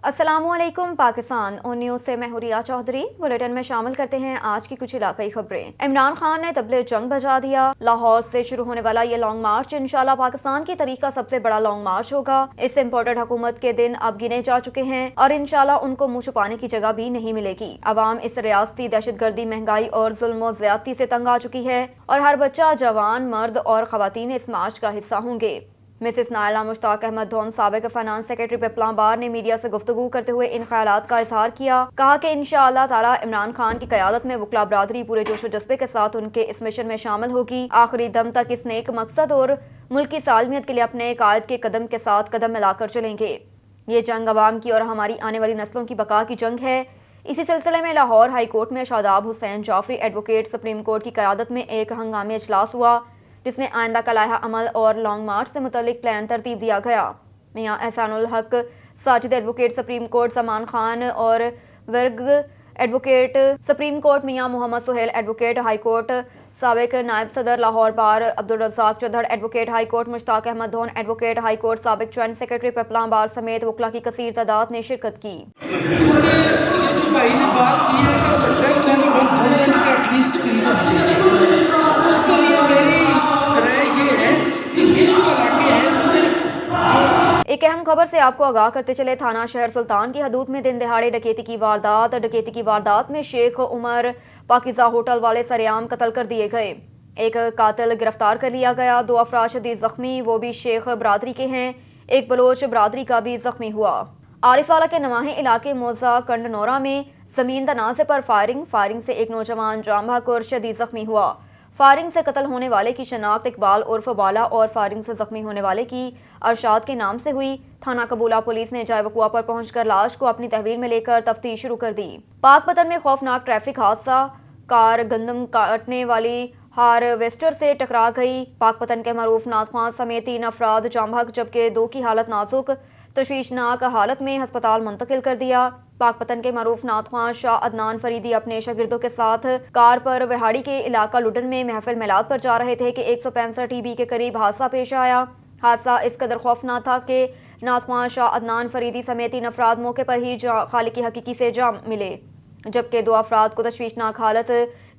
अस्सलामुअलैकुम पाकिस्तान और न्यूज़ से मैं हुरिया चौधरी। बुलेटिन में शामिल करते हैं आज की कुछ इलाकाई खबरें। इमरान खान ने तबले जंग बजा दिया। लाहौर से शुरू होने वाला ये लॉन्ग मार्च इंशाल्लाह पाकिस्तान की तारीख का सबसे बड़ा लॉन्ग मार्च होगा। इस इम्पोर्टेड हुकूमत के दिन अब गिने जा चुके हैं और इंशाल्लाह उनको मुंह छुपाने की जगह भी नहीं मिलेगी। अवाम इस रियासती दहशतगर्दी, महंगाई और जुल्म और ज्यादती से तंग आ चुकी है और हर बच्चा, जवान, मर्द और खवातीन इस मार्च का हिस्सा होंगे। मिसिस नायला मुश्ताक अहमद धोन, साबिक फाइनेंस सेक्रेटरी पिपलां बार ने मीडिया से गुफ्तगू करते हुए इन ख्यालात का इजहार किया। कहा कि इंशाअल्लाह ताला इमरान खान की क़यादत में वकला बरादरी पूरे जोशो जज्बे के साथ उनके इस मिशन में शामिल होगी। आखिरी दम तक इस नेक मकसद और मुल्क की सालमियत के लिए अपने कायद के कदम के साथ कदम मिलाकर चलेंगे। ये जंग अवाम की और हमारी आने वाली नस्लों की बका की जंग है। इसी सिलसिले में लाहौर हाई कोर्ट में Shadab Hussain Jafri advocate supreme court की क़यादत में एक हंगामी इजलास हुआ, जिसमें आइंदा का लाइहा अमल और लॉन्ग मार्च से मुतल्लिक प्लान तरतीब दिया गया। मियां Ehsanul Haq Sajid advocate supreme court, Salman Khan और वर्ग एडवोकेट सुप्रीम कोर्ट, मियां Mohammad Suhail advocate high court, साबिक नायब सदर Lahore bar Abdul Razzaq Chaudhry advocate high court, Mushtaq Ahmed Dhon advocate high court, साबिक ज्वाइंट सेक्रेटरी पिपलां बार समेत वकला की कसीर तादाद ने शिरकत की। भाई ने बात की है कि सब्जेक्ट है ना 1000 के एटलीस्ट करीब होना चाहिए, तो उसके लिए मेरी राय ये है कि ये जो इलाके हैं एक अहम खबर से आपको आगाह करते चले। थाना शहर सुल्तान की हदूद में दिन दिहाड़े डकैती की वारदात में शेख उमर पाकिजा होटल वाले सरेआम कत्ल कर दिए गए। एक कातिल गिरफ्तार कर लिया गया। 2 अफराद शदीद जख्मी, वो भी शेख बरादरी के हैं। एक बलोच बरादरी का भी जख्मी हुआ। आरिफवाला के नवाहे इलाके मोजा कंडनोरा में जमीन तनाज़े पर फायरिंग से एक नौजवान जाम बहक और शदीद जख्मी हुआ। फायरिंग से कत्ल होने वाले की शनाख्त इकबाल उर्फ बाला और फायरिंग से जख्मी होने वाले की अरशाद के नाम से हुई। थाना कबूला पुलिस ने जाए वकुआ पर पहुंचकर लाश को अपनी तहवील में लेकर तफ्तीश शुरू कर दी। पाकपतन में खौफनाक ट्रैफिक हादसा, कार गंदम काटने वाली हार्वेस्टर से टकरा गई। पाकपतन के मरूफ नाथखान समेत 3 अफराद जाम बहक, जबकि 2 की हालत नाजुक, तशवीशनाक हालत में अस्पताल मुंतकिल कर दिया। पाकपतन के मरूफ नाथखान शाह अदनान फरीदी अपने शागिर्दों के साथ कार पर विहाड़ी के इलाका लुडन में महफिल मिलाद पर जा रहे थे कि 165 TB के करीब हादसा पेश आया। हादसा इस कदर खौफनाक था कि नाथखान शाह अदनान फरीदी समेत 3 अफराद मौके पर ही खालिक हकीकी से जाम मिले, जबकि 2 अफराद को तशवीशनाक हालत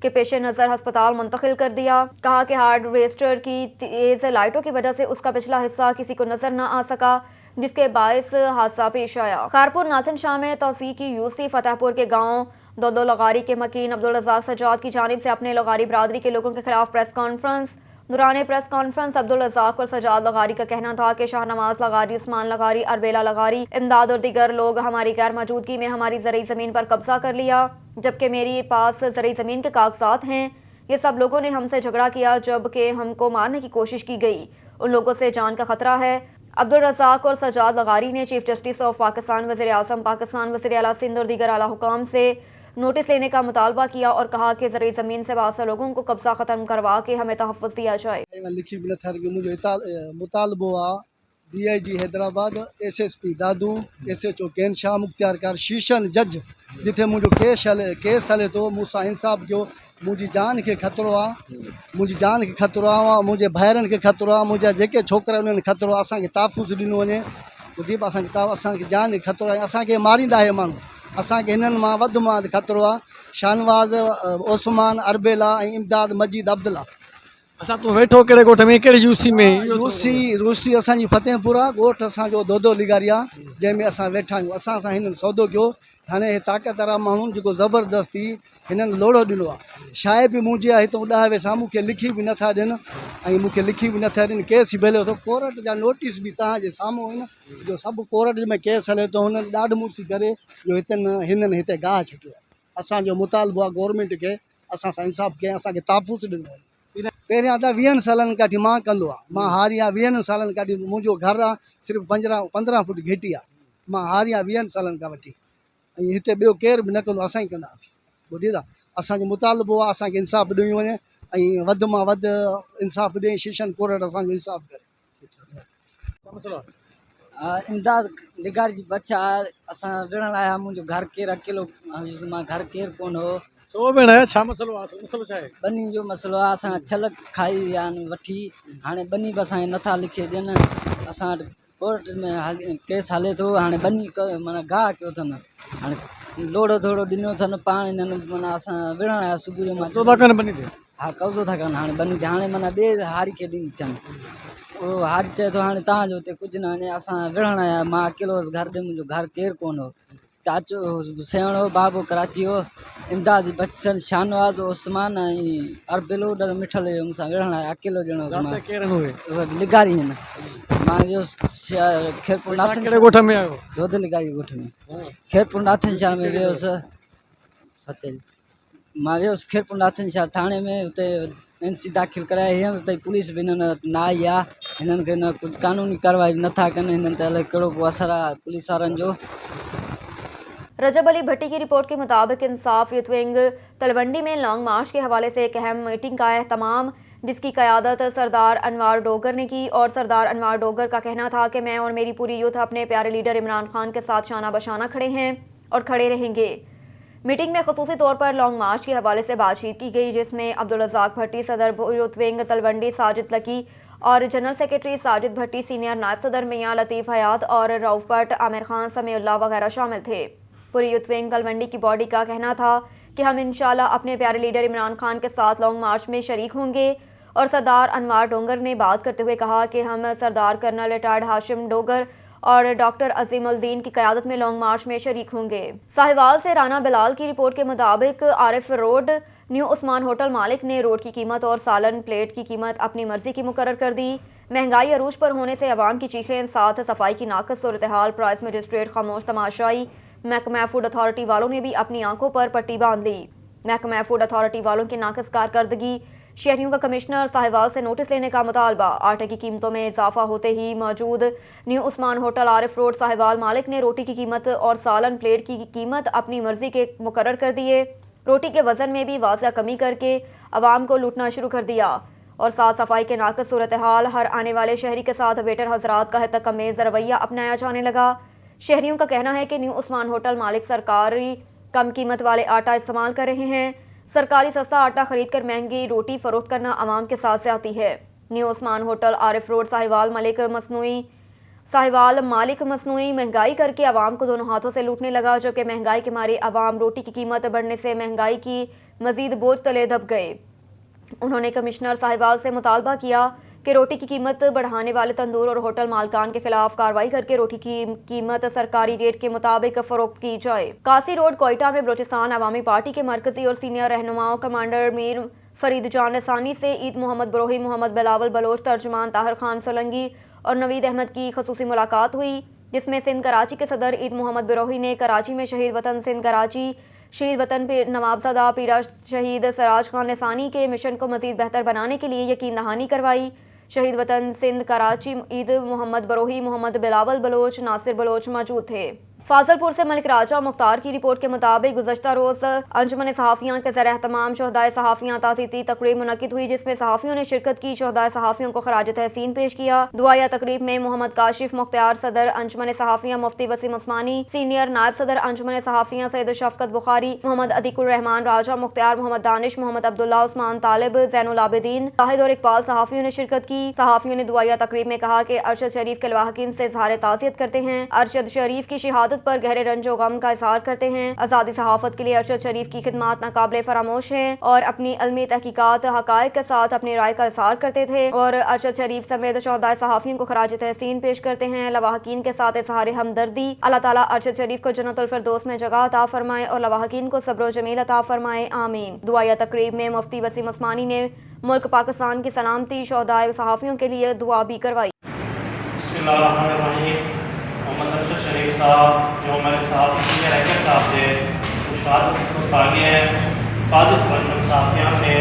के पेश नज़र अस्पताल मुंतकिल कर दिया। कहा कि हार्वेस्टर की तेज लाइटों की वजह से उसका पिछला हिस्सा किसी को नजर न आ सका, जिसके बायस हादसा पेश आया। खारपुर नाथन शाह में तौसी की यूसी फतेहपुर के गांव दो लगारी के मकीन अब्दुल रज़ाक सजाद की जानिब से अपने लगारी बरादरी के लोगों के खिलाफ प्रेस कॉन्फ्रेंस। दौरान प्रेस कॉन्फ्रेंस अब्दुल रज़ाक और सजाद लगारी का कहना था कि शाहनवाज लगारी, उस्मान लगारी, अरबेला लगारी, इमदाद और दीगर लोग हमारी गैर मौजूदगी में हमारी ज़रई ज़मीन पर कब्जा कर लिया, जबकि मेरे पास ज़रई ज़मीन के कागजात हैं। ये सब लोगों ने हमसे झगड़ा किया, जबकि हमको मारने की कोशिश की गई। उन लोगों से जान का खतरा है। अब्दुल रज़ाक और सजाद लगारी ने चीफ जस्टिस ऑफ पाकिस्तान, वज़ीर आज़म पाकिस्तान, वज़ीर आला सिंध और दीगर आला हुकाम से नोटिस लेने का मुतालबा किया और कहा कि ज़रई ज़मीन से वाबस्ता लोगों को कब्जा ख़त्म करवा के हमें तहफ़्फ़ुज़ दिया जाए। लिखी भी नथा कि मुझे मुतालबो आहे DIG Hyderabad, SSP Dadu, SHO कैन शाह मुख्तियार कार, शीशन जज जिथे मुझो केस हले तो मूंसां इंसाफ़ कयो। मुझी जान के खतरो आहे, मुझे भाइरनि खे खतरो आहे, मुझा जेके छोकरा उन्हनि खतरो आहे। असांखे तहफ़्फ़ुज़ ॾिनो वञे, ॿुधी असांखे जान के खतरो आहे। असांखे मारींदा हे माण्हू, असांखे हिननि मां वधि मां खतरो आहे। शाहनवाज, ओस्मान, अरबेला ऐं इमदाद मजीद अब्दुल्ला। अच्छा, तूं वेठो कहिड़े ॻोठ में, कहिड़ी यूसी में? रूसी असांजी फतेहपुर आहे, ॻोठ असांजो दोदो लिगारी आहे, जंहिंमें असां वेठा आहियूं। असां सां हिननि सौदो कयो। हाणे हे ताक़त वारा माण्हू जेको ज़बरदस्ती हिननि लोड़ो ॾिनो आहे। शाए बि मुंहिंजी आहे हितां ॾह वेसां, मूंखे लिखी बि नथा ॾियनि ऐं केस ई भेलियो थो। कोर्ट जा नोटिस बि तव्हांजे साम्हूं आहिनि, जो सभु कोर्ट में केस हले थो। हुननि ॾाढ मूर्सी करे जो हिननि हिते गाह छॾियो आहे। असांजो मुतालबो आहे गवर्नमेंट खे असां सां इंसाफ़ कयईं, असांखे तहफ़्फ़ुज़ ॾिनो आहे। पहिरियां त 20 सालनि खां मां कंदो आहे, मां हारी आहियां 20 सालनि खां। मुंहिंजो घर आहे सिर्फ़ु 15 फुट घिटी आहे। मां हारी आहियां 20 सालनि खां वठी, ऐं हिते ॿियो केरु बि न कंदो, असां ई कंदासीं। ॿुधी था, असांजो मुतालबो आहे असांखे इंसाफ़ ॾिनो वञे ऐं वधि मां वधि इंसाफ़ ॾिए। शीशन कोर्ट असांजो इंसाफ़ करे। इमदाद लिगारी जी बच्चा असां विढ़ण आया। मुंहिंजो घर केरु अकेलो, मां घर केरु कोन हो। तो भेण छा मसलो आहे? मसलो छा आहे? बनी जो मसलो आहे। असां छल खाई विया आहिनि वठी, हाणे बनी बि असांखे नथा लिखे ॾियनि। असां वटि कोर्ट में केस हले थो हाणे बनी माना गाह कयो अथनि हाणे लोड़ो थोरो ॾिनो अथनि पाण हिननि माना असां विढ़ण आया सुबुह जो मां तो था कनि बनी थे हा कब्ज़ो था कनि हाणे बनी ते हाणे माना ॿिए हारी खे ॾिनी अथनि उहो हारी चए थो हाणे तव्हांजो हुते कुझु न अञा असां विढ़ण आया मां अकेलो हुउसि घर ते मुंहिंजो घर केरु कोन हो चाचो सेवण हो बाबो कराची हो इमदाद बचतन शाहनवाज़ उस्मान ऐं अरबिलो ॾाढो मिठल मूंसां विढ़ण आया अकेलो ॼणो हुउसि मां केरु हुए उहे लिगारी आहिनि मां वियुसि खेरपुर नाथन कहिड़े ॻोठ में आयो धोध लिगारी ॻोठ में खेरपुर नाथन शाह में वियुसि हुते मां वियुसि खेरपुर नाथन शाह थाणे में हुते NC दाख़िल कराए हीअंर ताईं पुलिस बि हिननि वटि न आई आहे हिननि खे न कुझु कानूनी कार्रवाई नथा कनि हिननि ते अलाए कहिड़ो को असरु आहे पुलिस वारनि जो। रजब अली भट्टी की रिपोर्ट के मुताबिक इंसाफ यूथ विंग तलवंडी में लॉन्ग मार्च के हवाले से एक अहम मीटिंग का एहतमाम जिसकी क़यादत सरदार अनवार डोगर ने की और सरदार अनवार डोगर का कहना था कि मैं और मेरी पूरी यूथ अपने प्यारे लीडर इमरान खान के साथ शाना बशाना खड़े हैं और खड़े रहेंगे। मीटिंग में खसूसी तौर पर लॉन्ग मार्च के हवाले से बातचीत की गई जिसमें अब्दुल रज़ाक भट्टी सदर youth wing Talwandi Sajid lucky और जनरल सेक्रेटरी साजिद भट्टी सीनियर नायब सदर मियां लतीफ़ हयात और रऊफ भट्ट आमिर खान समीउल्लाह वगैरह शामिल थे। पूरी यूथ विंग तलवंडी की बॉडी का कहना था कि हम इंशाल्लाह अपने प्यारे लीडर इमरान खान के साथ लॉन्ग मार्च में शरीक होंगे और सरदार अनवार डोगर ने बात करते हुए कहा कि हम सरदार कर्नल रिटायर्ड हाशिम डोगर और डॉक्टर अजीमुद्दीन की क़यादत में लॉन्ग मार्च में शरीक होंगे। साहिवाल से राना बिलाल की रिपोर्ट के मुताबिक Arif road new Usman hotel मालिक ने रोड की कीमत और सालन प्लेट की कीमत अपनी मर्जी की मुकर्रर कर दी। महंगाई अरूज पर होने से अवाम की चीखें साथ सफाई की नाकस सूरत हाल प्राइस मजिस्ट्रेट खामोश तमाशाई। महकमा फूड अथॉरिटी वालों ने भी अपनी आंखों पर पट्टी बांध ली। महकमा फूड अथॉरिटी वालों की नाकस कारकर्दगी शहरियों का कमिश्नर साहिवाल से नोटिस लेने का मुतालबा। आटे की कीमतों में इजाफा होते ही मौजूद new Usman hotel Arif road Sahiwal मालिक ने रोटी की कीमत और सालन प्लेट की कीमत अपनी मर्जी के मुकर्रर कर दिए। रोटी के वजन में भी वाज़ह कमी करके अवाम को लूटना शुरू कर दिया और साफ सफाई के नाकस सूरत हाल हर आने वाले शहरी के साथ वेटर हजरात का तकमेज़ रवैया अपनाया जाने लगा। शहरियों का कहना है कि न्यू उस्मान होटल मालिक सरकारी कम कीमत वाले आटा इस्तेमाल कर रहे हैं। सरकारी सस्ता आटा खरीद कर महंगी रोटी फरोख्त करना आवाम के साथ आती है। New Usman hotel Arif road Sahiwal मालिक मसनूई महंगाई करके आवाम को दोनों हाथों से लूटने लगा, जबकि महंगाई के मारे आवाम रोटी की कीमत बढ़ने से महंगाई की मजीद बोझ तले दब गए। उन्होंने कमिश्नर साहिवाल से मुतालबा किया कि रोटी की कीमत बढ़ाने वाले तंदूर और होटल मालकान के खिलाफ कार्रवाई करके रोटी की कीमत सरकारी रेट के मुताबिक फरोख्त की जाए। कासी रोड कोयटा में बलोचिस्तान अवामी पार्टी के मरकजी और सीनियर रहनुमाओं कमांडर मीर फरीद जान सानी से ईद मोहम्मद बरोही, मोहम्मद बिलावल बलोच, तर्जमान ताहिर खान सोलंगी और नवीद अहमद की खसूसी मुलाकात हुई, जिसमें सिंध कराची के सदर ईद मोहम्मद बरोही ने कराची में शहीद वतन सिंध कराची शहीद वतन नवाबजादा पीरा शहीद सराज खान निसानी के मिशन को मजीद बेहतर बनाने के लिए यकीन दहानी करवाई। शहीद वतन सिंध कराची ईद मोहम्मद बरोही, मोहम्मद बिलावल बलोच, नासिर बलोच मौजूद थे। फाजलपुर से मलिक राजा मुख्तार की रिपोर्ट के मुताबिक गुज़श्ता रोज अंजुमन सहाफ़ियाँ के ज़र एहतमाम शहदाए सहाफ़ियाँ ताज़ीती तकरीब मुनक़िद हुई, जिसमें सहाफ़ियों ने शिरकत की। शहदाए सहाफ़ियों को खराज तहसीन पेश किया। दुआया तकरीब में मोहम्मद काशिफ मुख्तार सदर अंजुमन सहाफ़ियाँ, मुफ्ती वसीम उस्मानी सीनियर नायब सदर अंजुमन सहाफ़ियाँ, सैयद शफकत बुखारी, मोहम्मद अतीकुर रहमान राजा मुख्तार, मोहम्मद दानिश, मोहम्मद अब्दुल्ला, उस्मान तालिब, ज़ैनुल आबिदीन, जाहिद और इकबाल सहाफ़ियों ने शिरकत की। सहाफ़ियों ने दुआया तकरीब में कहा कि अरशद शरीफ के लवाहकीन से इज़हार ताज़ियत करते हैं। अरशद शरीफ की शहादत पर गहरे रंजो गम का इज़हार करते हैं। आज़ादी सहाफ़त के लिए अरशद शरीफ की खिदमात नाकाबिले फरामोश हैं और अपनी अलमी तहकीकात हक़ाइक़ के साथ अपनी राय का इज़हार करते थे और अरशद शरीफ समेत शहदाए सहाफ़ियों को खराज तहसीन पेश करते हैं। लवाहकीन के साथ इज़हार हमदर्दी। अल्लाह ताला अरशद शरीफ को जन्नतुल फिरदौस में जगह अता फरमाए और लवाहकीन को सब्र जमील अता फरमाए, आमीन। दुआया तकरीब में मुफ्ती वसीम उस्मानी ने मुल्क पाकिस्तान की सलामती शहदाए सहाफ़ियों के लिए दुआ भी करवाई। मोहम्मद अरशद शरीफ साहब जो हमारे साहब सीनियर रैकर साहब थे, वो शहादत को आगे हैं। फाजिल साफिया से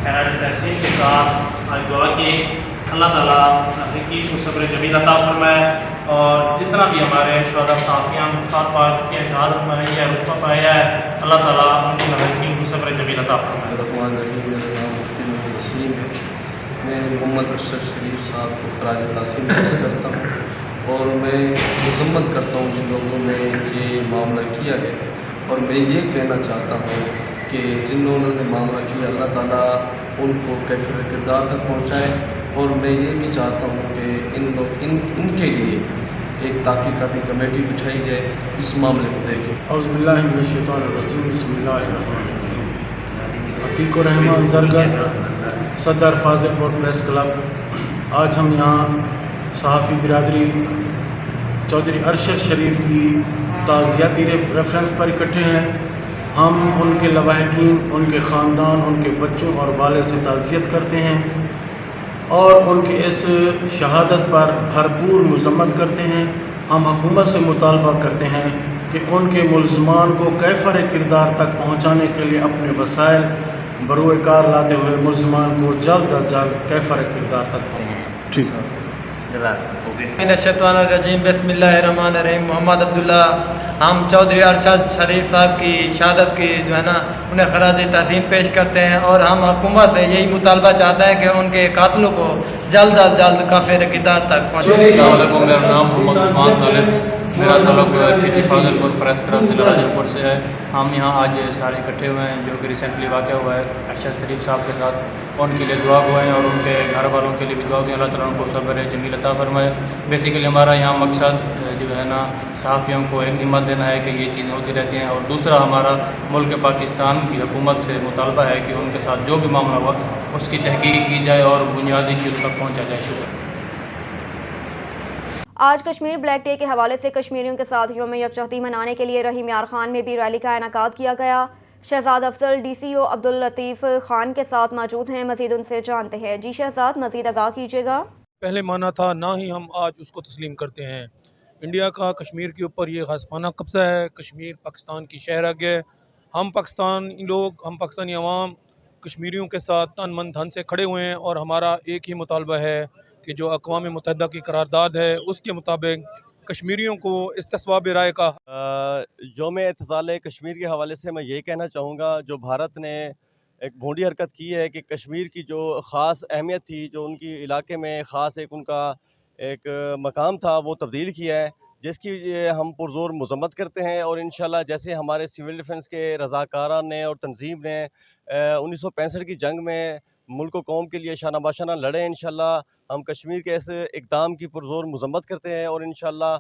खैरात तहसीन के साथ आज दुआ की अल्लाह ताला हकीम को सब्र जमील अता फरमाए और जितना भी हमारे शुहदा साफिया मुख्तार पा चुके हैं, शहादत में रही है, रुतबा पाया है, अल्लाह ताला उनके हकीम को सब्र जमील अता फरमाए। मुफ्ती मैं मोहम्मद अरशद शरीफ साहब को खराज तासीम पेश करता हूँ और मैं मजम्मत करता हूँ जिन लोगों ने ये मामला किया है और मैं ये कहना चाहता हूँ कि जिन लोगों ने मामला किया अल्लाह ताला उनको कैफियत किरदार तक पहुँचाए اور میں یہ بھی چاہتا ہوں کہ ان کے لیے ایک تحقیقاتی کمیٹی بٹھائی جائے، اس معاملے کو دیکھیں۔ اعوذ باللہ من الشیطان الرجیم، بسم اللہ الرحمن الرحیم۔ عتیق الرحمان زرگر، صدر فاضل پور پریس کلب۔ آج ہم یہاں صحافی برادری چودھری ارشد شریف کی تعزیتی ریفرنس پر اکٹھے ہیں۔ ہم ان کے لواحقین، ان کے خاندان، ان کے بچوں اور والد سے تعزیت کرتے ہیں اور ان کی اس شہادت پر بھرپور مذمت کرتے ہیں۔ ہم حکومت سے مطالبہ کرتے ہیں کہ ان کے ملزمان کو کیفر کردار تک پہنچانے کے لیے اپنے وسائل بروئے کار لاتے ہوئے ملزمان کو جلد از جلد کیفر کردار تک پہنچائیں۔ من الشیطان الرجیم، بسم اللہ الرحمن الرحیم۔ محمد عبداللہ، ہم چودھری ارشد شریف صاحب کی شہادت کی جو ہے نا انہیں خراج تحسین پیش کرتے ہیں، اور ہم حکومت سے یہی مطالبہ چاہتے ہیں کہ ان کے قاتلوں کو جلد از جلد کافر کردار تک پہنچائیں۔ السلام علیکم، میرا نام محمد عثمان طالب، میرا تعلق سٹی فاضل پور پریس کلب ضلع راجن سے ہے۔ ہم یہاں آج سارے اکٹھے ہوئے ہیں جو کہ ریسنٹلی واقع ہوا ہے ارشد شریف صاحب کے ساتھ، ان کے لیے دعا گوئیں اور ان کے گھر والوں کے لیے بھی دعا گوئیں، اللہ تعالیٰ ان کو صبر جمیل عطا فرمائے۔ بیسیکلی ہمارا یہاں مقصد جو ہے نا صحافیوں کو ایک ہمت دینا ہے کہ یہ چیزیں ہوتی رہتی ہیں، اور دوسرا ہمارا ملک پاکستان کی حکومت سے مطالبہ ہے کہ ان کے ساتھ جو بھی معاملہ ہوا اس کی تحقیق کی جائے اور بنیادی چیز تک پہنچا جائے۔ شکریہ۔ آج کشمیر بلیک ڈے کے حوالے سے کشمیریوں کے ساتھ یوم یکجہتی منانے کے لیے رحیم یار خان میں بھی ریلی کا انعقاد کیا گیا۔ شہزاد افضل ڈی سی او عبداللطیف خان کے ساتھ موجود ہیں، مزید ان سے جانتے ہیں۔ جی شہزاد، مزید آگاہ کیجیے گا۔ پہلے مانا تھا، نہ ہی ہم آج اس کو تسلیم کرتے ہیں۔ انڈیا کا کشمیر کے اوپر یہ غاصبانہ قبضہ ہے۔ کشمیر پاکستان کی شہرگ ہے۔ ہم پاکستانی لوگ، ہم پاکستانی عوام کشمیریوں کے ساتھ تن من دھن سے کھڑے ہوئے ہیں، اور ہمارا ایک ہی مطالبہ ہے کہ جو اقوام متحدہ کی قرارداد ہے اس کے مطابق کشمیریوں کو استصواب رائے کا یوم اعتزال کشمیر کے حوالے سے میں یہ کہنا چاہوں گا، جو بھارت نے ایک بھونڈی حرکت کی ہے کہ کشمیر کی جو خاص اہمیت تھی، جو ان کی علاقے میں خاص ایک ان کا ایک مقام تھا، وہ تبدیل کیا ہے، جس کی ہم پرزور مذمت کرتے ہیں۔ اور انشاءاللہ جیسے ہمارے سول ڈیفنس کے رضاکاران نے اور تنظیم نے 1965 کی جنگ میں ملک و قوم کے لیے شانہ باشانہ لڑے، انشاءاللہ ہم کشمیر کے اس اقدام کی پرزور مذمت کرتے ہیں، اور انشاءاللہ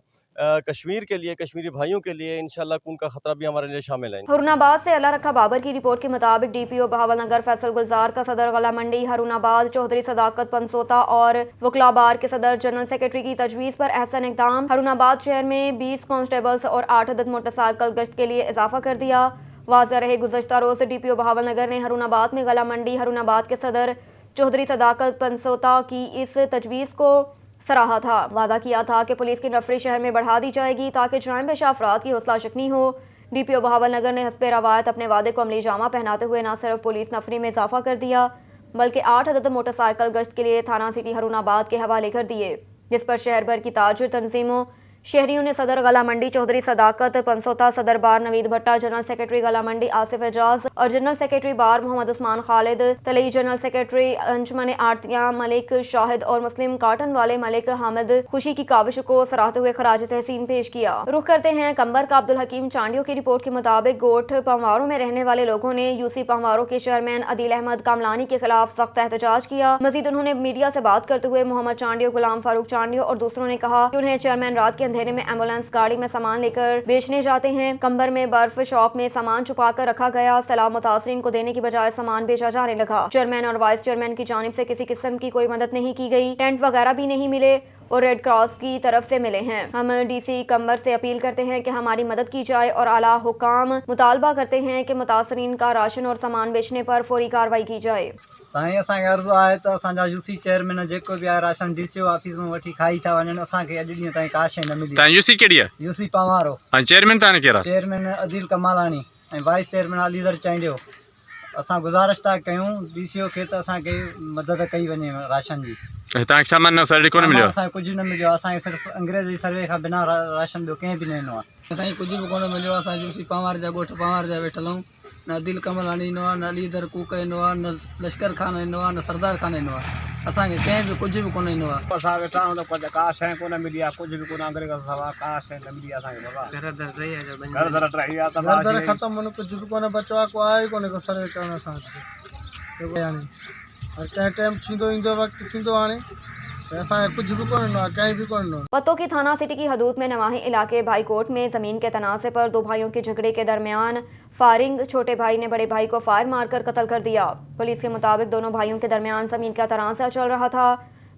کشمیر کے لیے، کشمیری بھائیوں کے لیے انشاءاللہ خون کا خطرہ بھی ہمارے لیے شامل ہے۔ ہارون آباد سے اللہ رکھا بابر کی رپورٹ کے مطابق ڈی پی او بہاول نگر فیصل گلزار کا صدر غلہ منڈی ہارون آباد چودھری صداقت پنسوتا اور وکلا بار کے صدر جنرل سیکرٹری کی تجویز پر احسن اقدام۔ ہارون آباد شہر میں 20 کانسٹیبلز اور 8 عدد موٹر سائیکل گشت کے لیے اضافہ کر دیا۔ واضح رہے گزشتہ روز ڈی پی او بہاول نگر نے ہارون آباد میں غلہ منڈی ہارون آباد کے صدر چودھری صداقت پنسوتا کی اس تجویز کو سراہا تھا۔ وعدہ کیا تھا کہ پولیس کی نفری شہر میں بڑھا دی جائے گی تاکہ جرائم پیشہ افراد کی حوصلہ شکنی ہو۔ ڈی پی او بہاول نگر نے حسب روایت اپنے وعدے کو عملی جامہ پہناتے ہوئے نہ صرف پولیس نفری میں اضافہ کر دیا بلکہ 8 عدد موٹر سائیکل گشت کے لیے تھانہ سٹی ہارون آباد کے حوالے کر دیے، جس پر شہر بھر کی تاجر تنظیموں، شہریوں نے صدر غلہ منڈی چودھری صداقت پنسوتا، صدر بار نوید بھٹا، جنرل سیکرٹری غلہ منڈی آصف اعجاز اور جنرل سیکرٹری بار محمد عثمان خالد، طلئی جنرل سیکرٹری انجمن آڑتیاں ملک شاہد اور مسلم کاٹن والے ملک حامد خوشی کی کاوش کو سراہتے ہوئے خراج تحسین پیش کیا۔ رخ کرتے ہیں کمبر کا عبدالحکیم چانڈیو کی رپورٹ کے مطابق گوٹھ پہمواروں میں رہنے والے لوگوں نے یو سی پہمواروں کے چیئرمین عدیل احمد کاملانی کے خلاف سخت احتجاج کیا۔ مزید انہوں نے میڈیا سے بات کرتے ہوئے محمد چانڈیو، غلام فاروق چانڈیو اور دوسروں نے کہا کہ انہیں چیئرمین رات کے اندھیرے میں ایمبولینس گاڑی میں سامان لے کر بیچنے جاتے ہیں۔ کمبر میں برف شاپ میں سامان چھپا کر رکھا گیا، سیلاب متاثرین کو دینے کی بجائے سامان بیچا جانے لگا۔ چیئرمین اور وائس چیئرمین کی جانب سے کسی قسم کی کوئی مدد نہیں کی گئی، ٹینٹ وغیرہ بھی نہیں ملے اور ریڈ کراس کی طرف سے ملے ہیں۔ ہم ڈی سی کمبر سے اپیل کرتے ہیں کہ ہماری مدد کی جائے اور اعلیٰ حکام مطالبہ کرتے ہیں کہ متاثرین کا راشن اور سامان بیچنے پر فوری کارروائی کی جائے۔ سائیں اساں عرض ہے تو اساں یو سی چیئرمین جیکو بھی ہے ration D C O office میں وٹھی کھائی تھا ونن، اساں کے اج ڈی تائیں کا شے نہ ملی۔ تا یو سی کیڑی ہے؟ You C پامارو۔ چیئرمین تانے کیرا؟ چیئرمین عدیل کمالانی ऐं वाइस चेयरमैन अलीदर चांडियो। असां गुज़ारिश था कयूं डी सी ओ खे त असांखे मदद कई वञे राशन जी। तव्हांखे सामान नवसारी कोन मिलियो? असांखे कुझु न मिलियो, असांखे सिर्फ़ु अंग्रेज़ी सर्वे खां बिना राशन ॿियो कंहिं बि न ॾिनो आहे। असांखे कुझु बि कोन मिलियो। असां यूसी पवार जा ॻोठ पवार जा वेठल आहियूं, न अदील कमलानी ईंदो आहे, न अलीदर कूक ईंदो आहे, न लश्कर खान ईंदो आहे, न सरदार खान ईंदो आहे। असांखे कंहिं बि कुझु बि कोन ईंदो आहे। असां वेठा आहियूं त कुझु का शइ कोन मिली आहे, कुझु बि कोन अंग्रेज़ सवा का शइ न मिली आहे असांखे बाबा। घर दर रही आहे, घर दर ख़तमु, कुझु बि कोन बचो आहे, को आहे ई कोन्हे को सर्वे करण असां और कंहिं टाइम थींदो ईंदो वक़्तु थींदो हाणे असांखे कुझु बि कोन ॾिनो आहे कंहिं बि कोन ॾिनो। पत्तो की थाना सिटी की हदूद में नवाही इलाके भाई कोट में जमीन के तनाज़े पर दो भाइयों के झगड़े के दरमियान फायरिंग, छोटे भाई ने बड़े भाई को फायर मारकर कत्ल कर दिया। पुलिस के मुताबिक दोनों भाइयों के दरमियान जमीन का तनाज़ा चल रहा था।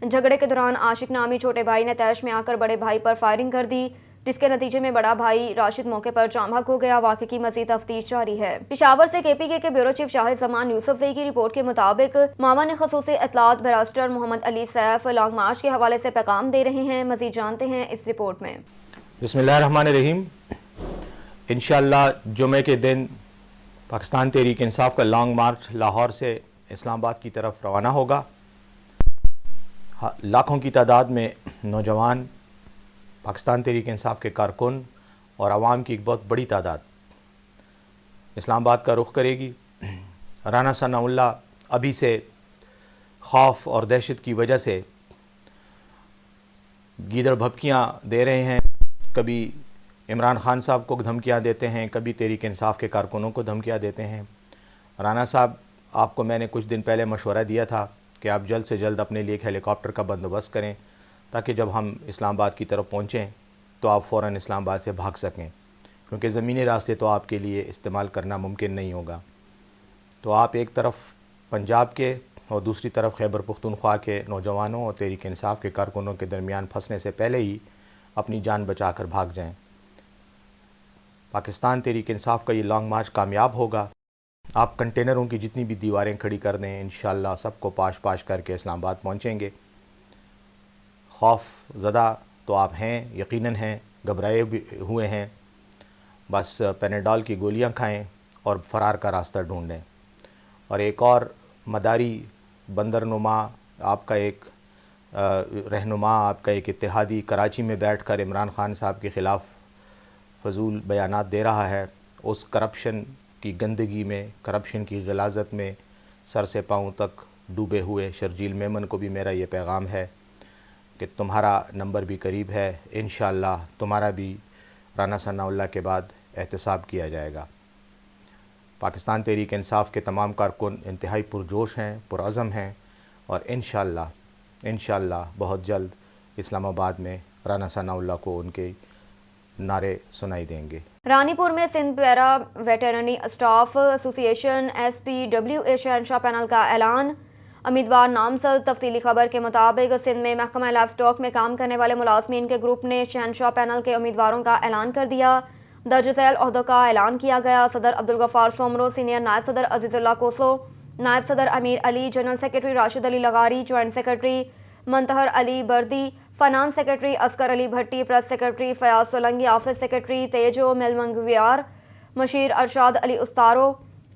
झगड़े के दौरान आशिक नामी छोटे भाई ने तैश में आकर बड़े भाई पर फायरिंग कर दी, जिसके नतीजे में बड़ा भाई राशिद मौके पर जाम बहक हो गया। वाक़े की मज़ीद तफ्तीश जारी है। पेशावर से KPK के ब्यूरो चीफ शाहिद जमान यूसुफजई की रिपोर्ट के मुताबिक मावन ख़ुसूसी इत्तलात बैरिस्टर मोहम्मद अली सैफ लॉन्ग मार्च के हवाले से पैगाम दे रहे हैं। मज़ीद जानते हैं इस रिपोर्ट में। बिस्मिल्लाहिर्रहमानिर्रहीम। इंशाअल्लाह जुमे के दिन पाकिस्तान तहरीक इंसाफ का लॉन्ग मार्च लाहौर से इस्लामाबाद की तरफ रवाना होगा। लाखों की तादाद में नौजवान, पाकिस्तान तहरीक इंसाफ के कारकुन और आवाम की एक बहुत बड़ी तादाद इस्लामाबाद का रुख करेगी। राना सनाउल्लाह अभी से खौफ और दहशत की वजह से गीदड़ भभकियाँ दे रहे हैं। कभी इमरान खान साहब को धमकियाँ देते हैं, कभी तहरीक इंसाफ के कारकुनों को धमकियाँ देते हैं। राना साहब, आपको मैंने कुछ दिन पहले मशवरा दिया था कि आप जल्द से जल्द अपने लिए एक हेलीकॉप्टर का बंदोबस्त करें, ताकि जब हम इस्लामाबाद की तरफ पहुँचें तो आप फ़ौरन इस्लामाबाद से भाग सकें, क्योंकि ज़मीनी रास्ते तो आपके लिए इस्तेमाल करना मुमकिन नहीं होगा। तो आप एक तरफ पंजाब के और दूसरी तरफ खैबर पुख्तूनख्वा के नौजवानों और तहरीक इंसाफ के कारकुनों के दरमियान फंसने से पहले ही अपनी जान बचा कर भाग जाएँ। पाकिस्तान तहरीक इंसाफ का ये लॉन्ग मार्च कामयाब होगा। आप कंटेनरों की जितनी भी दीवारें खड़ी कर दें, इंशाअल्लाह सबको पाश पाश करके इस्लामाबाद पहुँचेंगे। खौफ ज़दा तो आप हैं, यकीनन हैं, घबराए भी हुए हैं। बस पेनेडॉल की गोलियां खाएं और फ़रार का रास्ता ढूंढें। और एक और मदारी बंदरनुमा आपका एक रहनुमा, आपका एक इत्तेहादी कराची में बैठकर इमरान खान साहब के ख़िलाफ़ फजूल बयानात दे रहा है। उस करप्शन की गंदगी में, करप्शन की गलाज़त में सर से पाँव तक डूबे हुए शर्जील मेमन को भी मेरा ये पैगाम है कि तुम्हारा नंबर भी करीब है। इंशाअल्लाह तुम्हारा भी राना सनाउल्लाह के बाद एहतसाब किया जाएगा। पाकिस्तान तहरीक इंसाफ के तमाम कारकुन इंतहाई पुरजोश हैं, पुरअज़म हैं और इंशाअल्लाह बहुत जल्द इस्लामाबाद में राना सनाउल्लाह को उनके नारे सुनाई देंगे। रानीपुर में Sindh para veterinary staff association SPWA Shahenshah panel का ऐलान। उम्मीदवार नामजद। तफसीली खबर के मुताबिक सिंध में महकमा लाइफ स्टॉक में काम करने वाले मुलाजमीन के ग्रुप ने शहंशाह पैनल के उम्मीदवारों का ऐलान कर दिया। दर्ज झैल ओहदों का ऐलान किया गया। सदर अब्दुल गफ्फार सोमरो, सीनियर नायब सदर अजीजुल्लाह कोसो, नायब सदर अमीर अली, जनरल सेक्रेटरी राशिद अली लगारी, joint secretary Mantahar Ali Bardi, finance secretary Askar Ali Bhatti, press secretary Fayaz Solangi, office secretary Tejo मेलमंगवियार, मशीर Arshad Ali Ustaro,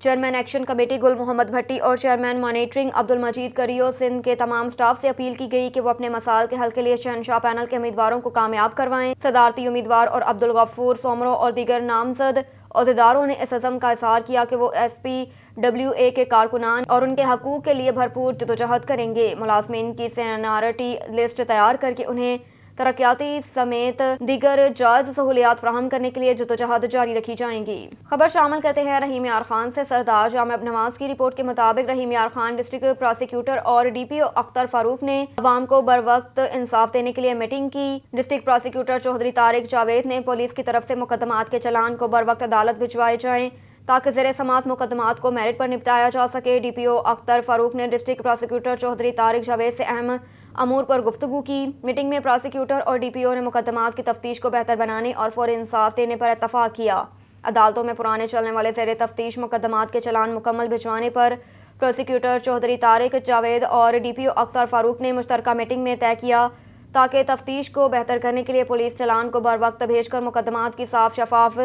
chairman action committee Gul Mohammad भट्टी और चेयरमैन मॉनिटरिंग अब्दुल मजीद करियो। सिंध के तमाम स्टाफ से अपील की गई कि वो अपने मसाइल के हल के लिए शहंशाह पैनल के उम्मीदवारों को कामयाब करवाएं। सदारती उम्मीदवार और अब्दुल गफूर सोमरो और दीगर नामजद अहदेदारों ने इस अज़म का इज़हार किया कि वो SPWA के कारकुनान और उनके हकूक़ के लिए भरपूर जदोजहद करेंगे। मुलाज़मीन की सीनियरिटी लिस्ट तैयार करके उन्हें तरक्याती समेत दीगर जायज़ सहूलियात फराहम करने के लिए जदोजहद जारी रखी जाएंगी। खबर शामिल करते हैं रहीम यार खान से। सरदार जामिया नवाज की रिपोर्ट के मुताबिक रहीम यार खान डिस्ट्रिक्ट प्रोसिक्यूटर और DPO अख्तर फारूक ने अवाम को बर वक्त इंसाफ देने के लिए मीटिंग की। डिस्ट्रिक्ट प्रोसिक्यूटर चौधरी तारिक जावेद ने पुलिस की तरफ से मुकदमात के चलान को बर वक्त अदालत भिजवाए जाएँ ताकि ज़ेर समात मुकदमात को मेरिट पर निपटाया जा सके। DPO अख्तर फारूक ने डिस्ट्रिक्ट प्रोसिक्यूटर चौधरी तारिक जावेद से अहम अमूर पर गुफ्तगू की। मीटिंग में प्रोसिक्यूटर और DPO ने मुकदमात की तफ्तीश को बेहतर बनाने और फौरी इंसाफ देने पर इत्तफाक किया। अदालतों में पुराने चलने वाले ज़ेर तफ्तीश मुकदमात के चलान मुकम्मल भिजवाने पर प्रोसिक्यूटर चौधरी तारिक जावेद और DPO अख्तर फारूक ने मुश्तरका मीटिंग में तय किया ताकि तफ्तीश को बेहतर करने के लिए पुलिस चलान को बर वक्त भेजकर मुकदमात की साफ शफाफ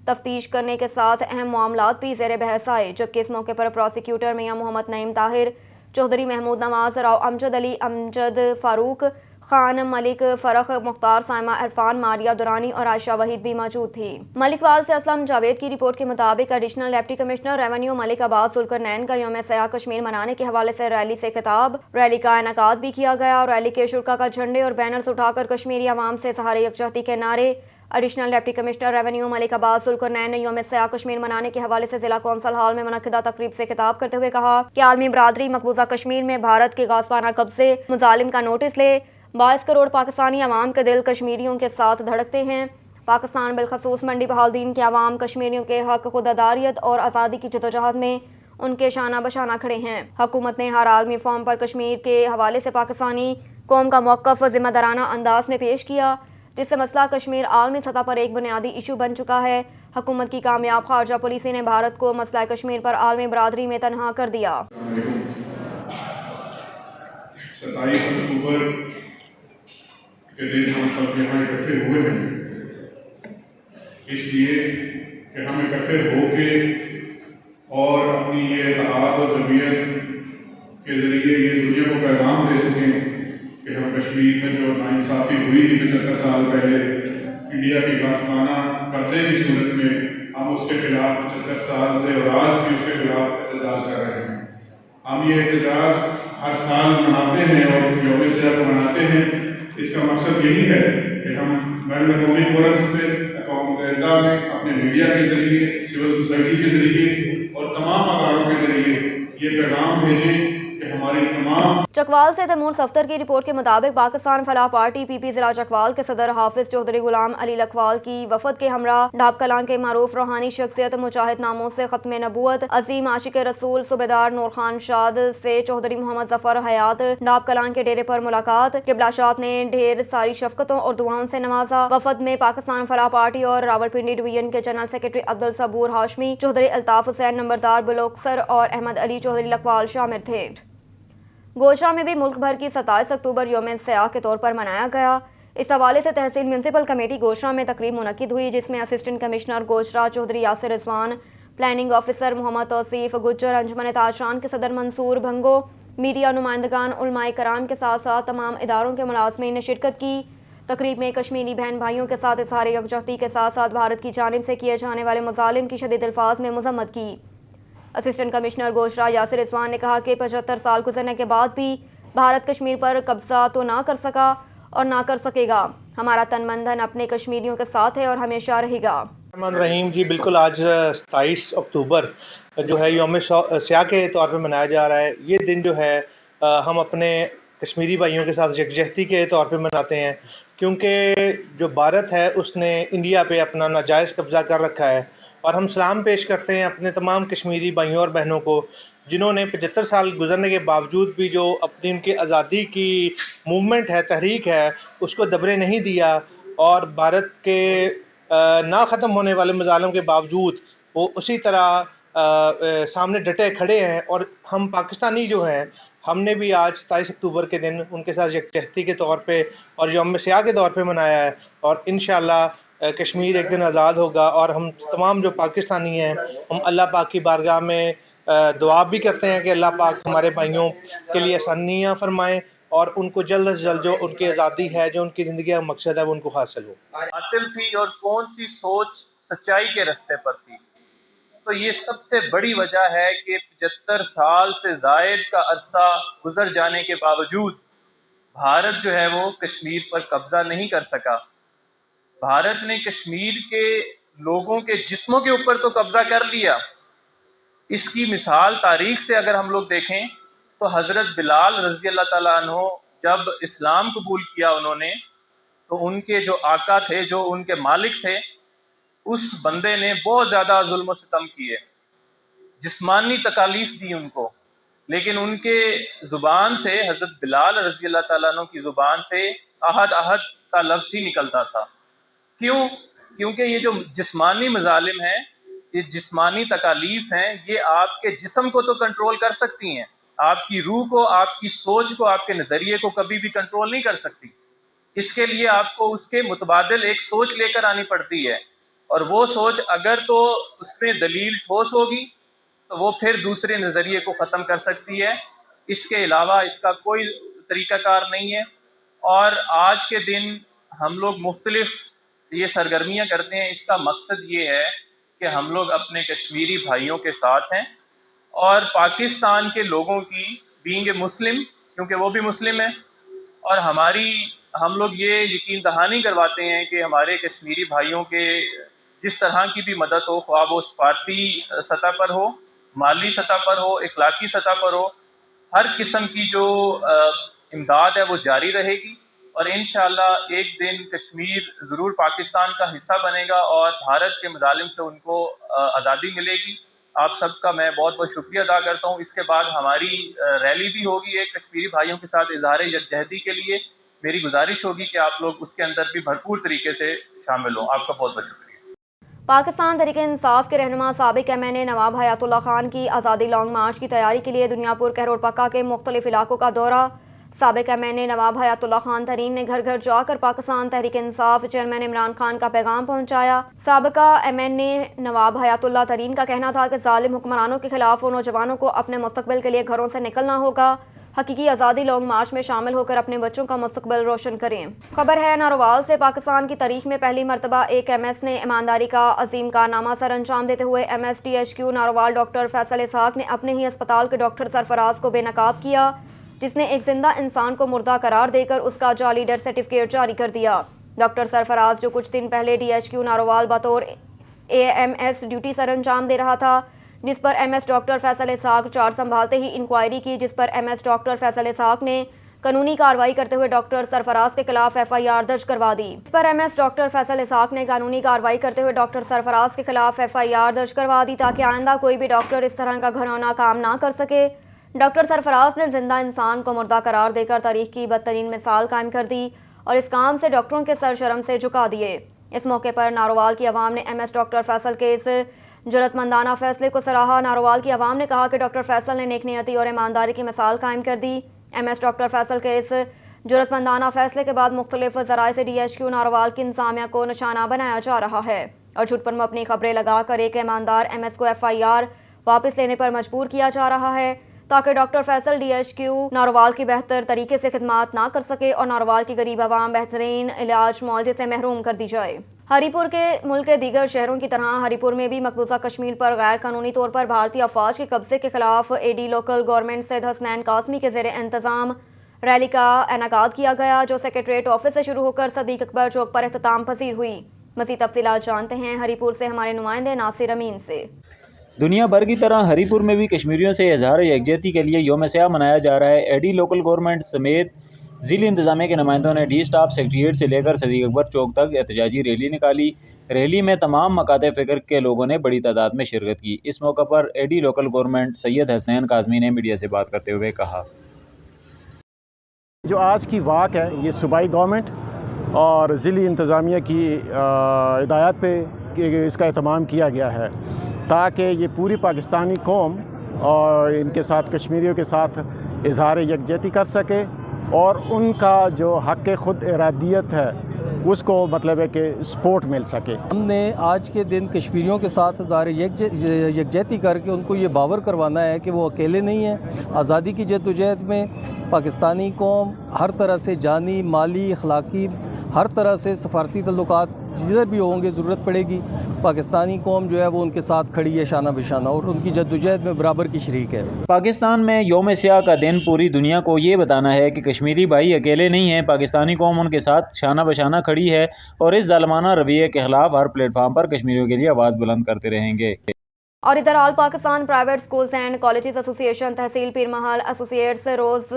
तफ्तीश करने के साथ अहम मामलात भी ज़ेर बहस आए। जबकि इस मौके पर प्रोसिक्यूटर मियां मोहम्मद नईम ताहिर, चौधरी महमूद नवाज, राव अमजद अली, अमजद फारूक खान, मलिक फरख, मुख्तार साइमा, इरफान, मारिया दुरानी और आयशा वहीद भी मौजूद थी। मलिकवाल से असलम जावेद की रिपोर्ट के मुताबिक additional deputy commissioner revenue Malik Abbas Zulqarnain का यौम सयाह कश्मीर मनाने के हवाले से रैली से खिताब। रैली का इनेकाद भी किया गया और रैली के शुरा का झंडे और बैनर्स उठाकर कश्मीरी अवाम से सहारे यकजहती के नारे additional deputy commissioner revenue Malik Abbas Zulqarnain ने यौम सयाह कश्मीर मनाने के हवाले से जिला कौंसल हॉल में मुनक्किदा तकरीब से खिताब करते हुए कहा कि आलमी बरादरी मकबूजा कश्मीर में भारत के गासबाना कब्जे मुजालिम का नोटिस ले। 22 करोड़ पाकिस्तानी अवाम के दिल कश्मीरियों के साथ धड़कते हैं। पाकिस्तान बिलखसूस मंडी बहाउद्दीन के अवाम कश्मीरियों के हक खुददारियत और आज़ादी की जदोजहद में उनके शाना बशाना खड़े हैं। हुकूमत ने हर आलमी फॉर्म पर कश्मीर के हवाले से पाकिस्तानी कौम का मौक़िफ़ ज़िम्मेदाराना अंदाज में पेश किया, जिससे मसला कश्मीर आलमी सतह पर एक बुनियादी इशू बन चुका है। हुकूमत की कामयाब खारजा पॉलिसी ने भारत को मसला कश्मीर पर आलमी बरादरी में तनहा कर दिया। 27 अक्टूबर के दिन हम सब यहाँ इकट्ठे हुए हैं, इसलिए कि हम इकट्ठे होके और अपनी ये इत्तेहाद और जमीयत के ज़रिए ये दुनिया को पैगाम दे सकें कि हम कश्मीर में जो नाइंसाफ़ी हुई थी 75 साल पहले इंडिया की गासबाना कब्जे की सूरत में, हम उसके खिलाफ 75 साल से और आज भी उसके खिलाफ एहतजाज कर रहे हैं। हम ये एहतजाज हर साल मनाते हैं और इस यौम सयाह को मनाते हैं। इसका मकसद यही है कि हम बैनुल अक़वामी फोरम्स पे, अक़वाम मुत्तहिदा में, अपने मीडिया के ज़रिए, सिविल सोसाइटी के ज़रिए और तमाम अदारों के ज़रिए ये पैगाम भेजें कि हमारी तमाम। चकवाल से तैमूर सफ्तर की रिपोर्ट के मुताबिक पाकिस्तान फलाह पार्टी पीपी जिला चकवाल के सदर हाफिज चौधरी गुलाम अली लखवाल की वफद के हमरा ढाब कलां के मारूफ रूहानी शख्सियत मुजाहिद नामों से खत्म नबूवत अजीम आशिक रसूल सूबेदार नूर खान शाद से चौधरी मोहम्मद जफर हयात ढाब कलां के डेरे पर मुलाकात। किबलाशात ने ढेर सारी शफकतों और दुआओं से नवाजा। वफद में पाकिस्तान फलाह पार्टी और रावलपिंडी डिवीजन के जनरल सेक्रेटरी अब्दुल सबूर हाशमी, चौधरी अल्ताफ हुसैन नंबरदार बुलोक्सर और अहमद अली चौधरी लखवाल शामिल थे। गोशा में भी मुल्क भर की 27 अक्टूबर यौम सयाह के तौर पर मनाया गया। इस हवाले से तहसील म्यूनसिपल कमेटी गोशा में तकरीब मुनक्किद हुई, जिसमें assistant commissioner Gojra Chaudhry Yasir Rizwan, planning officer Mohammad Tauseef Gujjar, अंजुमन ताजशान के सदर मंसूर भंगो, मीडिया नुमाइंदगान, उलमाए कराम के साथ साथ तमाम इदारों के मुलाजमीन ने शिरकत की। तकरीब में कश्मीरी बहन भाइयों के साथ इज़हार यकजहती के साथ साथ भारत की जानिब से किए जाने वाले मुजालिम की शदीद अल्फाज में मजम्मत की। असिस्टेंट कमिश्नर गोशरा यासिर रिजवान ने कहा कि 75 साल गुजरने के बाद भी भारत कश्मीर पर कब्जा तो ना कर सका और ना कर सकेगा। हमारा तन मन धन अपने कश्मीरियों के साथ है और हमेशा रहेगा। रहीम जी, बिल्कुल आज 27 अक्टूबर जो है यौम सयाह के तौर पे मनाया जा रहा है। ये दिन जो है हम अपने कश्मीरी भाइयों के साथ यकजहती के तौर पे मनाते हैं, क्योंकि जो भारत है उसने इंडिया पे अपना नाजायज़ कब्ज़ा कर रखा है। और हम सलाम पेश करते हैं अपने तमाम कश्मीरी भाइयों और बहनों को, जिन्होंने 75 साल गुजरने के बावजूद भी जो अपनी उनकी आज़ादी की मूवमेंट है, तहरीक है, उसको दबने नहीं दिया और भारत के ना ख़त्म होने वाले मज़ालिम के बावजूद वो उसी तरह सामने डटे खड़े हैं। और हम पाकिस्तानी जो हैं, हमने भी आज 27 अक्टूबर के दिन उनके साथ यकजहती के तौर पे और यौम सयाह के तौर पे मनाया है। और इंशाअल्लाह कश्मीर एक दिन आज़ाद होगा। और हम तमाम जो पाकिस्तानी हैं, हम अल्लाह पाक की बारगाह में दुआ भी करते हैं कि अल्लाह पाक हमारे भाइयों के लिए आसानियाँ फरमाएँ और उनको जल्द से जल्द जो उनकी आज़ादी है, जो उनकी ज़िंदगी का मकसद है, वो उनको हासिल हो। बातिल थी और कौन सी सोच सच्चाई के रास्ते पर थी। तो ये सबसे बड़ी वजह है कि 75 साल से ज़ायद का अरसा गुजर जाने के बावजूद भारत जो है वो कश्मीर पर कब्जा नहीं कर सका। भारत ने कश्मीर के लोगों के जिस्मों के ऊपर तो कब्जा कर लिया। इसकी मिसाल तारीख से अगर हम लोग देखें तो हज़रत बिलाल रज़ी अल्लाह ताला अन्हो जब इस्लाम कबूल किया उन्होंने, तो उनके जो आका थे, जो उनके मालिक थे, उस बंदे ने बहुत ज़्यादा जुल्म सितम किए, जिस्मानी तकालीफ दी उनको। लेकिन उनके ज़ुबान से, हज़रत बिलाल रज़ी अल्लाह ताला अन्हो की ज़ुबान से अहद अहद का लफ्ज़ ही निकलता था। क्यों? क्योंकि ये जो जिस्मानी मज़ालिम हैं, ये जिस्मानी तकालीफ हैं, ये आपके जिस्म को तो कंट्रोल कर सकती हैं, आपकी रूह को, आपकी सोच को, आपके नज़रिए को कभी भी कंट्रोल नहीं कर सकती। इसके लिए आपको उसके मुतबादिल एक सोच लेकर आनी पड़ती है, और वो सोच अगर तो उसमें दलील ठोस होगी तो वो फिर दूसरे नज़रिए को ख़त्म कर सकती है। इसके अलावा इसका कोई तरीक़ाकार नहीं है। और आज के दिन हम लोग मुख्तलिफ ये सरगर्मियाँ करते हैं, इसका मकसद ये है कि हम लोग अपने कश्मीरी भाइयों के साथ हैं और पाकिस्तान के लोगों की बीइंग ए मुस्लिम, क्योंकि वो भी मुस्लिम है, और ہم لوگ یہ یقین دہانی کرواتے ہیں کہ ہمارے کشمیری بھائیوں کے جس طرح کی بھی مدد ہو، خواہ وہ سفارتی سطح پر ہو، مالی سطح پر ہو، اخلاقی سطح پر ہو، ہر قسم کی جو امداد ہے وہ جاری رہے گی، اور انشاءاللہ ایک دن کشمیر ضرور پاکستان کا حصہ بنے گا اور بھارت کے مظالم سے ان کو آزادی ملے گی۔ آپ سب کا میں بہت بہت شکریہ ادا کرتا ہوں۔ اس کے بعد ہماری ریلی بھی ہوگی ایک کشمیری بھائیوں کے ساتھ اظہار یکجہتی کے لیے۔ میری گزارش ہوگی کہ آپ لوگ اس کے اندر بھی بھرپور طریقے سے شامل ہوں۔ آپ کا بہت بہت شکریہ۔ پاکستان تحریک انصاف کے رہنما سابق ایم این اے نواب حیات اللہ خان کی آزادی لانگ مارچ کی تیاری کے لیے دنیا پور کہر اور پکا کے مختلف علاقوں کا دورہ۔ سابق ایم این اے نواب حیات اللہ خان ترین نے گھر گھر جا کر پاکستان تحریک انصاف چیئرمین عمران خان کا پیغام پہنچایا۔ سابقہ ایم این اے نواب حیات اللہ ترین کا کہنا تھا کہ ظالم حکمرانوں کے خلاف وہ نوجوانوں کو اپنے مستقبل کے لیے گھروں سے نکلنا ہوگا، حقیقی آزادی لانگ مارچ میں شامل ہو کر اپنے بچوں کا مستقبل روشن کریں۔ خبر ہے ناروال سے، پاکستان کی تاریخ میں پہلی مرتبہ ایک ایم ایس نے ایمانداری کا عظیم کارنامہ سر انجام دیتے ہوئے M S T H Q Narowal doctor Faisal Ishaq نے اپنے ہی اسپتال کے ڈاکٹر سرفراز کو بے نقاب کیا، جس نے ایک زندہ انسان کو مردہ قرار دے کر اس کا جعلی ڈیتھ سرٹیفکیٹ جاری کر دیا۔ ڈاکٹر سرفراز جو کچھ دن پہلے ڈی ایچ کیو ناروال بطور اے ایم ایس ڈیوٹی سر انجام دے رہا تھا، جس پر ایم ایس ڈاکٹر فیصل اسحاق چارج سنبھالتے ہی انکوائری کی، جس پر M S doctor Faisal Ishaq نے قانونی کارروائی کرتے ہوئے ڈاکٹر سرفراز کے خلاف ایف آئی آر درج کروا دی۔ اس پر M S doctor Faisal Ishaq نے قانونی کارروائی کرتے ہوئے ڈاکٹر سرفراز کے خلاف ایف آئی آر درج کروا دی تاکہ آئندہ کوئی بھی ڈاکٹر اس طرح کا گھناؤنا کام نہ کر سکے۔ ڈاکٹر سرفراز نے زندہ انسان کو مردہ قرار دے کر تاریخ کی بدترین مثال قائم کر دی اور اس کام سے ڈاکٹروں کے سر شرم سے جھکا دیے۔ اس موقع پر ناروال کی عوام نے ایم ایس ڈاکٹر فیصل کے اس جرأت مندانہ فیصلے کو سراہا۔ ناروال کی عوام نے کہا کہ ڈاکٹر فیصل نے نیک نیتی اور ایمانداری کی مثال قائم کر دی۔ ایم ایس ڈاکٹر فیصل کے اس جرأت مندانہ فیصلے کے بعد مختلف ذرائع سے ڈی ایچ کیو ناروال کی انتظامیہ کو نشانہ بنایا جا رہا ہے اور جھوٹ پر مبنی خبریں لگا کر ایک ایماندار ایم ایس کو ایف آئی آر واپس لینے پر مجبور کیا جا رہا ہے تاکہ doctor Faisal D H Q Narowal کی بہتر طریقے سے خدمات نہ کر سکے اور ناروال کی غریب عوام بہترین علاج معالجے سے محروم کر دی جائے۔ ہری پور کے ملک کے دیگر شہروں کی طرح ہری پور میں بھی مقبوضہ کشمیر پر غیر قانونی طور پر بھارتی افواج کے قبضے کے خلاف اے ڈی لوکل گورنمنٹ سید حسنین قاسمی کے زیر انتظام ریلی کا انعقاد کیا گیا، جو سیکریٹریٹ آفس سے شروع ہو کر صدیق اکبر چوک پر اختتام پذیر ہوئی۔ مزید تفصیلات جانتے ہیں ہری پور سے ہمارے نمائندے ناصر امین سے۔ دنیا بھر کی طرح ہری پور میں بھی کشمیریوں سے اظہار یکجہتی کے لیے یوم سیاہ منایا جا رہا ہے۔ اے ڈی لوکل گورنمنٹ سمیت ضلعی انتظامیہ کے نمائندوں نے ڈی اسٹاف سیکریٹریٹ سے لے کر صدیق اکبر چوک تک احتجاجی ریلی نکالی۔ ریلی میں تمام مکاتب فکر کے لوگوں نے بڑی تعداد میں شرکت کی۔ اس موقع پر اے ڈی لوکل گورنمنٹ سید حسنین قاسمی نے میڈیا سے بات کرتے ہوئے کہا، جو آج کی واک ہے یہ صوبائی گورنمنٹ اور ضلعی انتظامیہ کی ہدایت پہ اس کا اہتمام کیا گیا ہے تاکہ یہ پوری پاکستانی قوم اور ان کے ساتھ کشمیریوں کے ساتھ اظہار یکجہتی کر سکے اور ان کا جو حق خود ارادیت ہے اس کو مطلب ہے کہ سپورٹ مل سکے۔ ہم نے آج کے دن کشمیریوں کے ساتھ اظہار یکجہتی کر کے ان کو یہ باور کروانا ہے کہ وہ اکیلے نہیں ہیں۔ آزادی کی جدوجہد میں پاکستانی قوم ہر طرح سے جانی، مالی، اخلاقی، ہر طرح سے سفارتی تعلقات جدھر بھی ہوں گے ضرورت پڑے گی، پاکستانی قوم جو ہے وہ ان کے ساتھ کھڑی ہے شانہ بشانہ اور ان کی جدوجہد میں برابر کی شریک ہے۔ پاکستان میں یوم سیاہ کا دن پوری دنیا کو یہ بتانا ہے کہ کشمیری بھائی اکیلے نہیں ہیں، پاکستانی قوم ان کے ساتھ شانہ بشانہ کھڑی ہے اور اس ظالمانہ رویے کے خلاف ہر پلیٹ فارم پر کشمیریوں کے لیے آواز بلند کرتے رہیں گے۔ اور ادھر all Pakistan private schools and colleges association tehsil Pir Mahal associates روز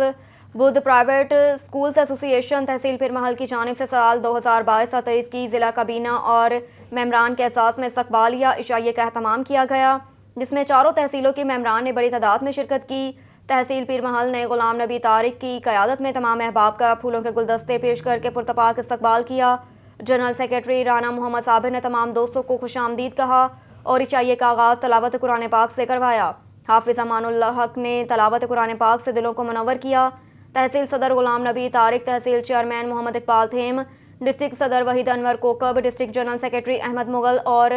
بدھ private schools association tehsil Pir Mahal کی جانب سے سال 2022-23 کی ضلع کابینہ اور ممبران کے اعزاز میں استقبالیہ عشائیے کا اہتمام کیا گیا، جس میں چاروں تحصیلوں کے ممبران نے بڑی تعداد میں شرکت کی۔ تحصیل پیر محل نے غلام نبی طارق کی قیادت میں تمام احباب کا پھولوں کے گلدستے پیش کر کے پرتپاک استقبال کیا۔ جنرل سیکرٹری رانا محمد صابر نے تمام دوستوں کو خوش آمدید کہا اور عشائیے کا آغاز تلاوت قرآن پاک سے کروایا۔ حافظ امان اللہ حق نے تلاوت قرآن پاک سے دلوں کو منور کیا۔ تحصیل صدر غلام نبی طارق، تحصیل چیئرمین محمد اقبال تھیم، ڈسٹرکٹ صدر Waheed Anwar Kokab, district general secretary Ahmed Mughal اور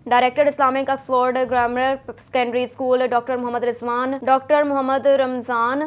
director Islamic Oxford grammar secondary school doctor Muhammad Ramzan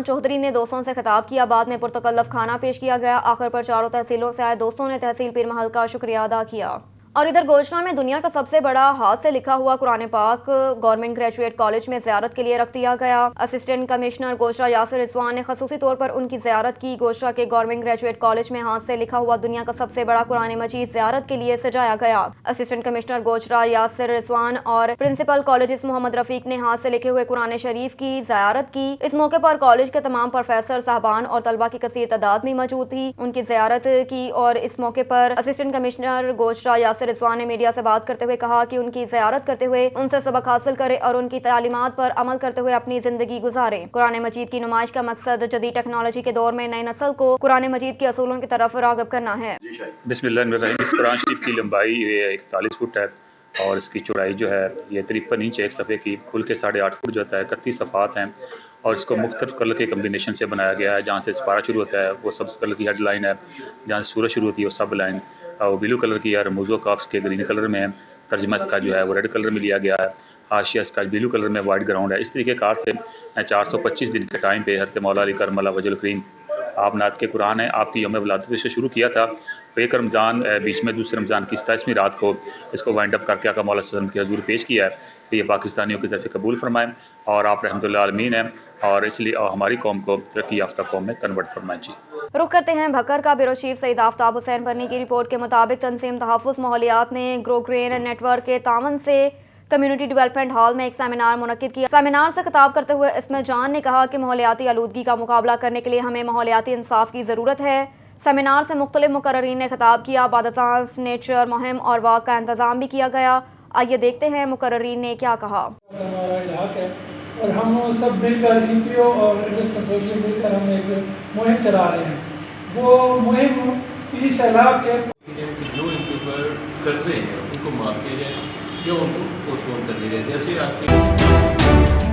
Chaudhry نے دوستوں سے خطاب کیا۔ بعد میں پرتکلف کھانا پیش کیا گیا۔ آخر پر چاروں تحصیلوں سے آئے دوستوں نے تحصیل پیر محل کا شکریہ ادا کیا۔ और इधर गोचरा में दुनिया का सबसे बड़ा हाथ से लिखा हुआ कुरान पाक गवर्नमेंट ग्रेजुएट कॉलेज में ज़ियारत के लिए रख दिया गया। असिस्टेंट कमिश्नर गोचरा यासिर रिजवान ने खसूसी तौर पर उनकी ज़ियारत की। गोचरा के गवर्नमेंट ग्रेजुएट कॉलेज में हाथ से लिखा हुआ दुनिया का सबसे बड़ा कुरान मजीद ज़ियारत के लिए सजाया गया। असिस्टेंट कमिश्नर गोचरा यासिर रिजवान और प्रिंसिपल कॉलेज मोहम्मद रफीक ने हाथ से लिखे हुए कुरान शरीफ की ज़ियारत की। इस मौके पर कॉलेज के तमाम प्रोफेसर साहबान और तलबा की कसीर तादाद में मौजूद थी। उनकी ज़ियारत की और इस मौके पर असिस्टेंट कमिश्नर गोचरा यासिर रिजवान ने मीडिया से बात करते हुए कहा कि उनकी ज़ियारत करते हुए उनसे सबक हासिल करें और उनकी तालीमात पर अमल करते हुए अपनी ज़िंदगी गुजारें। कुरान मजीद की नुमाइश का मकसद जदीद टेक्नोलॉजी के दौर में नई नस्ल को कुरान मजीद के असूलों की तरफ राग़िब करना है। बिस्मिल्लाहिर्रहमानिर्रहीम। इस कुरान शरीफ की लंबाई 41 फुट है और इसकी चौड़ाई जो है ये 53 इंच एक सफ़े की, खुल के 8.5 फुट जो होता है। 31 सफ़ात हैं और इसको मुख्तलिफ कलर के कम्बिनेशन से बनाया गया है। जहाँ से पारा शुरू होता है वो सब्ज़ कलर की हेड लाइन है, जहाँ से सूरज शुरू होती है वो सब लाइन वो ब्लू कलर की है। रमूज़ काफ्स के ग्रीन कलर में है। तर्जमा इसका जो है वो रेड कलर में लिया गया है। हाशिया इसका ब्लू कलर में वाइट ग्राउंड है। इस तरीके कार से 425 दिन के टाइम पे हज़रत मौला अली करमल्लाहु वजहुल करीम आप नात के कुरान है आपकी यौम विलादत से शुरू किया था। तो एक रमज़ान बीच में दूसरे रमज़ान की 27वीं रात को इसको वाइंड अप करके आका मौला सल्लल्लाहु अलैहि वसल्लम के हज़ूर पेश किया है। तो ये पाकिस्तानियों की तरफ से कबूल फरमाएँ और आप रहमतुल्लाह आलमीन हैं और इसलिए हमारी कौम को तरक्की याफ्ता कौम में कन्वर्ट फरमाएँ। जी रुख करते हैं भक्कर का। ब्यूरो चीफ सईद आफ्ताब हुसैन बरनी की रिपोर्ट के मुताबिक तंजीम तहफ़्फ़ुज़ माहौलियात ने ग्रोग्रेन नेटवर्क के तावन से कम्युनिटी डेवलपमेंट हॉल में एक सेमिनार मुनक्किद किया। सेमिनार से खिताब करते हुए इसमें जान ने कहा कि माहौलियाती आलूदगी का मुकाबला करने के लिए हमें माहौलियाती इंसाफ की ज़रूरत है। सेमिनार से मुख्तलिफ मुकर्ररीन ने खिताब किया। बादतांस नेचर मुहिम और वाक का इंतज़ाम भी किया गया। आइए देखते हैं मुकर्ररीन ने क्या कहा। हमारा इलाका है और हम सब मिलकर EPO और इंडस कंसोर्शियम मिलकर हम एक मुहिम चला रहे हैं। वो मुहिम पीस सैलाब के जो इनके ऊपर कर्जे हैं उनको माफ़ किया जाए, जो उनको पोस्टपोन कर दिया जाए। जैसे आपके